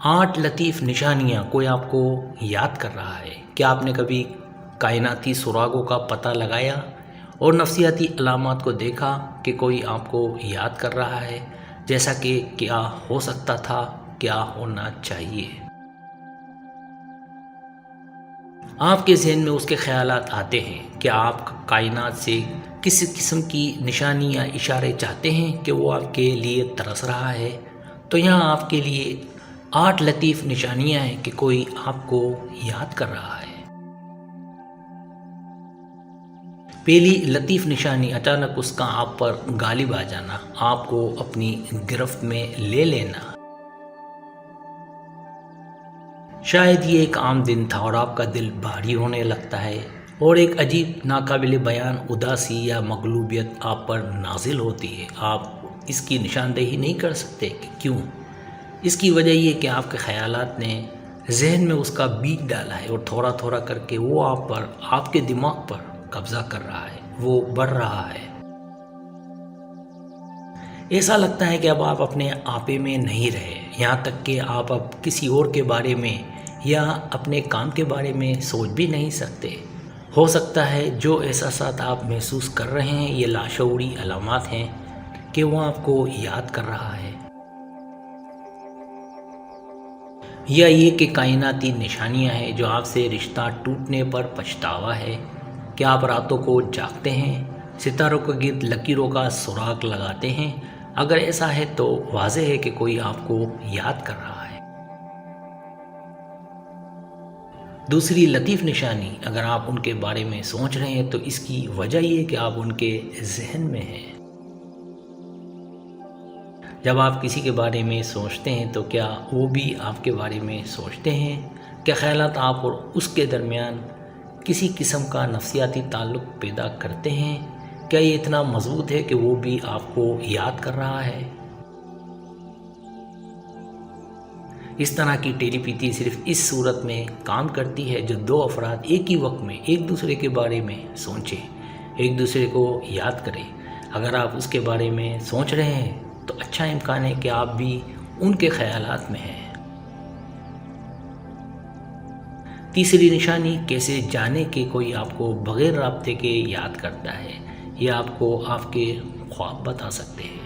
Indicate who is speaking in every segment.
Speaker 1: 8 لطیف نشانیاں کوئی آپ کو یاد کر رہا ہے۔ کیا آپ نے کبھی کائناتی سراغوں کا پتہ لگایا اور نفسیاتی علامات کو دیکھا کہ کوئی آپ کو یاد کر رہا ہے، جیسا کہ کیا ہو سکتا تھا، کیا ہونا چاہیے؟ آپ کے ذہن میں اس کے خیالات آتے ہیں۔ کیا آپ کائنات سے کسی قسم کی نشانی یا اشارے چاہتے ہیں کہ وہ آپ کے لیے ترس رہا ہے؟ تو یہاں آپ کے لیے 8 لطیف نشانیاں ہیں کہ کوئی آپ کو یاد کر رہا ہے۔ پہلی لطیف نشانی، اچانک اس کا آپ پر غالب آ جانا، آپ کو اپنی گرفت میں لے لینا۔ شاید یہ ایک عام دن تھا اور آپ کا دل بھاری ہونے لگتا ہے اور ایک عجیب ناقابل بیان اداسی یا مغلوبیت آپ پر نازل ہوتی ہے۔ آپ اس کی نشاندہی نہیں کر سکتے کہ کیوں۔ اس کی وجہ یہ کہ آپ کے خیالات نے ذہن میں اس کا بیج ڈالا ہے اور تھوڑا تھوڑا کر کے وہ آپ کے دماغ پر قبضہ کر رہا ہے، وہ بڑھ رہا ہے۔ ایسا لگتا ہے کہ اب آپ اپنے آپے میں نہیں رہے، یہاں تک کہ آپ اب کسی اور کے بارے میں یا اپنے کام کے بارے میں سوچ بھی نہیں سکتے۔ ہو سکتا ہے جو احساسات آپ محسوس کر رہے ہیں یہ لاشعوری علامات ہیں کہ وہ آپ کو یاد کر رہا ہے، یا یہ کہ کائناتی نشانیاں ہیں جو آپ سے رشتہ ٹوٹنے پر پچھتاوا ہے۔ کہ آپ راتوں کو جاگتے ہیں، ستاروں کے گرد لکیروں کا سراغ لگاتے ہیں؟ اگر ایسا ہے تو واضح ہے کہ کوئی آپ کو یاد کر رہا ہے۔ دوسری لطیف نشانی، اگر آپ ان کے بارے میں سوچ رہے ہیں تو اس کی وجہ یہ ہے کہ آپ ان کے ذہن میں ہیں۔ جب آپ کسی کے بارے میں سوچتے ہیں تو کیا وہ بھی آپ کے بارے میں سوچتے ہیں؟ کیا خیالات آپ اور اس کے درمیان کسی قسم کا نفسیاتی تعلق پیدا کرتے ہیں؟ کیا یہ اتنا مضبوط ہے کہ وہ بھی آپ کو یاد کر رہا ہے؟ اس طرح کی ٹیلی پیتی صرف اس صورت میں کام کرتی ہے جو دو افراد ایک ہی وقت میں ایک دوسرے کے بارے میں سوچیں، ایک دوسرے کو یاد کریں۔ اگر آپ اس کے بارے میں سوچ رہے ہیں تو اچھا امکان ہے کہ آپ بھی ان کے خیالات میں ہیں۔ تیسری نشانی، کیسے جانے کہ کوئی آپ کو بغیر رابطے کے یاد کرتا ہے؟ یہ آپ کو آپ کے خواب بتا سکتے ہیں۔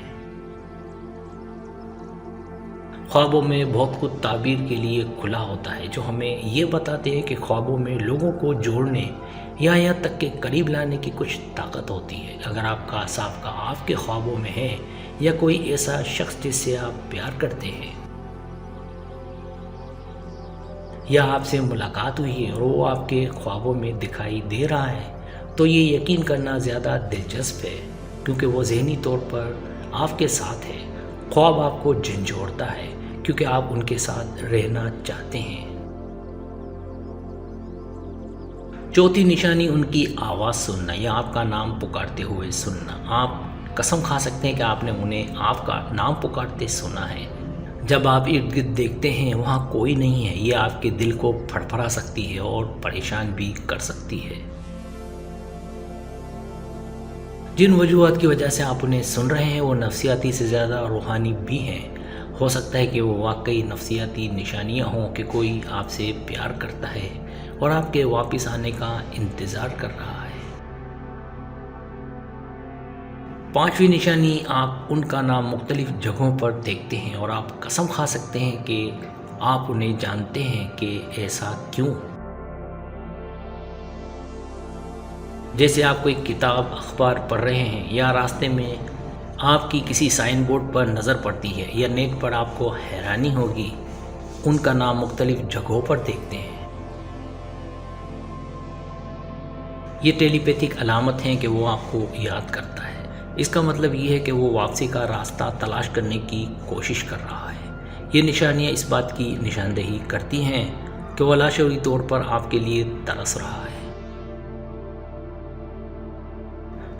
Speaker 1: خوابوں میں بہت کچھ تعبیر کے لیے کھلا ہوتا ہے جو ہمیں یہ بتاتے ہیں کہ خوابوں میں لوگوں کو جوڑنے یا یہاں تک کہ قریب لانے کی کچھ طاقت ہوتی ہے۔ اگر آپ کا سابقہ آپ کے خوابوں میں ہے یا کوئی ایسا شخص جس سے آپ پیار کرتے ہیں یا آپ سے ملاقات ہوئی ہے اور وہ آپ کے خوابوں میں دکھائی دے رہا ہے تو یہ یقین کرنا زیادہ دلچسپ ہے کیونکہ وہ ذہنی طور پر آپ کے ساتھ ہے۔ خواب آپ کو جھنجھوڑتا ہے کیونکہ آپ ان کے ساتھ رہنا چاہتے ہیں۔ چوتھی نشانی، ان کی آواز سننا یا آپ کا نام پکارتے ہوئے سننا۔ آپ قسم کھا سکتے ہیں کہ آپ نے انہیں آپ کا نام پکارتے سنا ہے۔ جب آپ ارد گرد دیکھتے ہیں وہاں کوئی نہیں ہے، یہ آپ کے دل کو پھڑپھڑا سکتی ہے اور پریشان بھی کر سکتی ہے۔ جن وجوہات کی وجہ سے آپ انہیں سن رہے ہیں وہ نفسیاتی سے زیادہ روحانی بھی ہیں۔ ہو سکتا ہے کہ وہ واقعی نفسیاتی نشانیاں ہوں کہ کوئی آپ سے پیار کرتا ہے اور آپ کے واپس آنے کا انتظار کر رہا ہے۔ پانچویں نشانی، آپ ان کا نام مختلف جگہوں پر دیکھتے ہیں اور آپ قسم کھا سکتے ہیں کہ آپ انہیں جانتے ہیں کہ ایسا کیوں؟ جیسے آپ کوئی کتاب اخبار پڑھ رہے ہیں یا راستے میں آپ کی کسی سائن بورڈ پر نظر پڑتی ہے یا نیٹ پر آپ کو حیرانی ہوگی، ان کا نام مختلف جگہوں پر دیکھتے ہیں۔ یہ ٹیلی پیتھک علامت ہیں کہ وہ آپ کو یاد کرتا ہے۔ اس کا مطلب یہ ہے کہ وہ واپسی کا راستہ تلاش کرنے کی کوشش کر رہا ہے۔ یہ نشانیاں اس بات کی نشاندہی کرتی ہیں کہ وہ لاشعوری طور پر آپ کے لیے ترس رہا ہے۔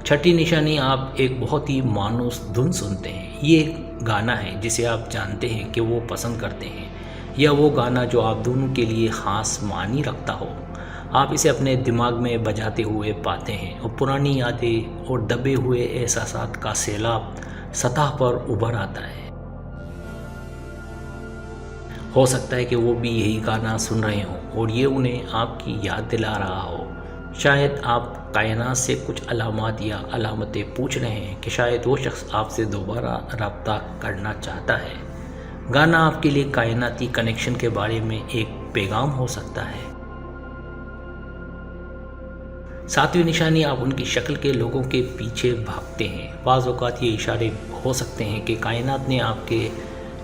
Speaker 1: چھٹی نشانی، آپ ایک بہت ہی مانوس دھن سنتے ہیں۔ یہ ایک گانا ہے جسے آپ جانتے ہیں کہ وہ پسند کرتے ہیں یا وہ گانا جو آپ دونوں کے لیے خاص معنی رکھتا ہو۔ آپ اسے اپنے دماغ میں بجاتے ہوئے پاتے ہیں اور پرانی یادیں اور دبے ہوئے احساسات کا سیلاب سطح پر ابھر آتا ہے۔ ہو سکتا ہے کہ وہ بھی یہی گانا سن رہے ہوں اور یہ انہیں آپ کی یاد دلا رہا ہو۔ شاید آپ کائنات سے کچھ علامات یا علامتیں پوچھ رہے ہیں کہ شاید وہ شخص آپ سے دوبارہ رابطہ کرنا چاہتا ہے۔ گانا آپ کے لیے کائناتی کنیکشن کے بارے میں ایک پیغام ہو سکتا ہے۔ ساتویں نشانی، آپ ان کی شکل کے لوگوں کے پیچھے بھاگتے ہیں۔ بعض اوقات یہ اشارے ہو سکتے ہیں کہ کائنات نے آپ کے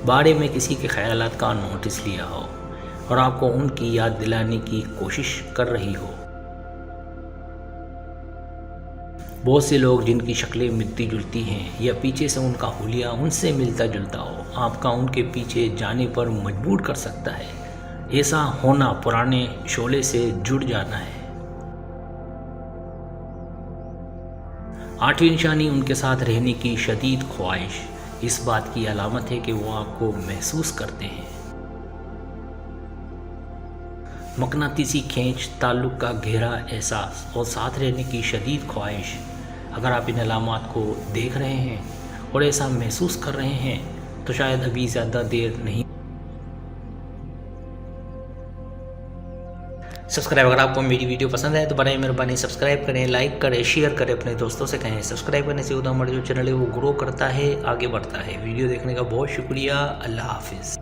Speaker 1: بارے میں کسی کے خیالات کا نوٹس لیا ہو اور آپ کو ان کی یاد دلانے کی کوشش کر رہی ہو۔ بہت سے لوگ جن کی شکلیں ملتی جلتی ہیں یا پیچھے سے ان کا حلیہ ان سے ملتا جلتا ہو، آپ کا ان کے پیچھے جانے پر مجبور کر سکتا ہے۔ ایسا ہونا پرانے شعلے سے جڑ جانا ہے۔ آٹھویں نشانی، ان کے ساتھ رہنے کی شدید خواہش۔ اس بات کی علامت ہے کہ وہ آپ کو محسوس کرتے ہیں۔ مقناطیسی کھینچ، تعلق کا گہرا احساس اور ساتھ رہنے کی شدید خواہش۔ اگر آپ ان علامات کو دیکھ رہے ہیں اور ایسا محسوس کر رہے ہیں تو شاید ابھی زیادہ دیر نہیں۔ سبسکرائب، اگر آپ کو میری ویڈیو پسند ہے تو برائے مہربانی سبسکرائب کریں، لائک کریں، شیئر کریں، اپنے دوستوں سے کہیں۔ سبسکرائب کرنے سے ہمارا جو چینل ہے وہ گرو کرتا ہے، آگے بڑھتا ہے۔ ویڈیو دیکھنے کا بہت شکریہ۔ اللہ حافظ۔